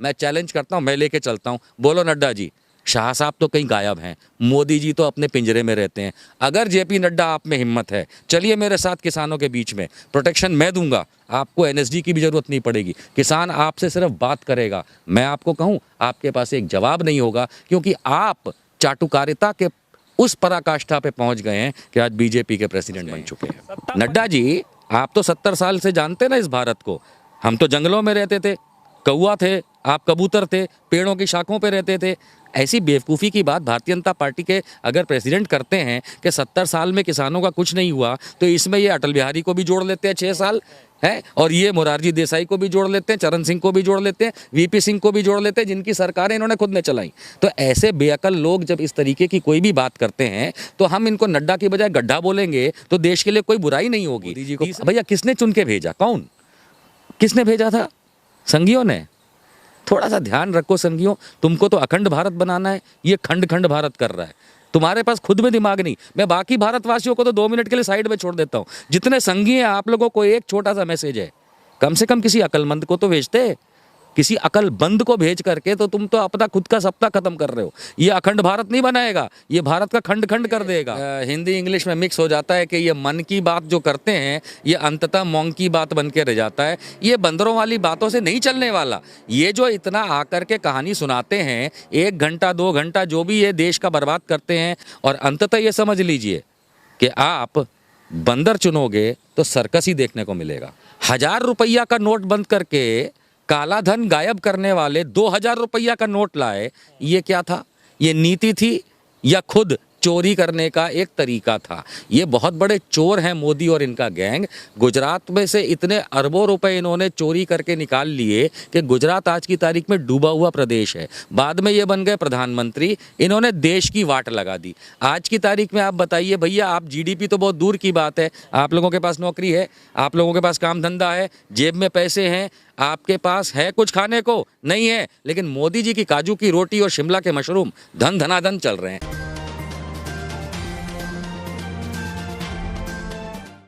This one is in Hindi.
मैं चैलेंज करता हूँ, मैं लेके चलता हूँ। बोलो नड्डा जी। शाह साहब तो कहीं गायब हैं, मोदी जी तो अपने पिंजरे में रहते हैं। अगर जेपी नड्डा आप में हिम्मत है, चलिए मेरे साथ किसानों के बीच में, प्रोटेक्शन मैं दूंगा, आपको एनएसडी की भी जरूरत नहीं पड़ेगी। किसान आपसे सिर्फ बात करेगा। मैं आपको कहूँ, आपके पास एक जवाब नहीं होगा, क्योंकि आप चाटुकारिता के उस पराकाष्ठा पे पहुंच गए हैं कि आज बीजेपी के प्रेसिडेंट बन चुके हैं। नड्डा जी, आप तो 70 साल से जानते ना इस भारत को। हम तो जंगलों में रहते थे, कौवा थे, आप कबूतर थे, पेड़ों की शाखों पे रहते थे। ऐसी बेवकूफ़ी की बात भारतीय जनता पार्टी के अगर प्रेसिडेंट करते हैं कि 70 साल में किसानों का कुछ नहीं हुआ, तो इसमें ये अटल बिहारी को भी जोड़ लेते हैं 6 साल है, और ये मोरारजी देसाई को भी जोड़ लेते हैं, चरण सिंह को भी जोड़ लेते हैं, वीपी सिंह को भी जोड़ लेते हैं, जिनकी सरकारें इन्होंने खुद ने चलाई। तो ऐसे बेअकल लोग जब इस तरीके की कोई भी बात करते हैं, तो हम इनको नड्डा की बजाय गड्ढा बोलेंगे तो देश के लिए कोई बुराई नहीं होगी। मोदी जी को भैया किसने चुन के भेजा? कौन, किसने भेजा था? संघियों ने। थोड़ा सा ध्यान रखो संघियों, तुमको तो अखंड भारत बनाना है, ये खंड खंड भारत कर रहा है। तुम्हारे पास खुद में दिमाग नहीं। मैं बाकी भारतवासियों को तो 2 मिनट के लिए साइड में छोड़ देता हूँ। जितने संघी हैं आप लोगों को एक छोटा सा मैसेज है, कम से कम किसी अकलमंद को तो भेजते। किसी अकलमंद को भेज करके तो तुम तो अपना खुद का सपना खत्म कर रहे हो। ये अखंड भारत नहीं बनाएगा, ये भारत का खंड खंड कर देगा। हिंदी इंग्लिश में मिक्स हो जाता है कि ये मन की बात जो करते हैं, ये अंततः मौन की बात बन के रह जाता है। ये बंदरों वाली बातों से नहीं चलने वाला। ये जो इतना आकर के कहानी सुनाते हैं, 1 घंटा 2 घंटा जो भी ये देश का बर्बाद करते हैं, और अंततः ये समझ लीजिए कि आप बंदर चुनोगे तो सर्कस ही देखने को मिलेगा। 1000 रुपया का नोट बंद करके काला धन गायब करने वाले 2000 रुपया का नोट लाए। ये क्या था? ये नीति थी या खुद चोरी करने का एक तरीका था? ये बहुत बड़े चोर हैं मोदी और इनका गैंग। गुजरात में से इतने अरबों रुपए इन्होंने चोरी करके निकाल लिए कि गुजरात आज की तारीख में डूबा हुआ प्रदेश है। बाद में ये बन गए प्रधानमंत्री, इन्होंने देश की वाट लगा दी। आज की तारीख में आप बताइए भैया, आप जीडीपी तो बहुत दूर की बात है, आप लोगों के पास नौकरी है, आप लोगों के पास काम धंधा है, जेब में पैसे हैं, आपके पास है कुछ खाने को? नहीं है। लेकिन मोदी जी की काजू की रोटी और शिमला के मशरूम धन धनाधन चल रहे हैं।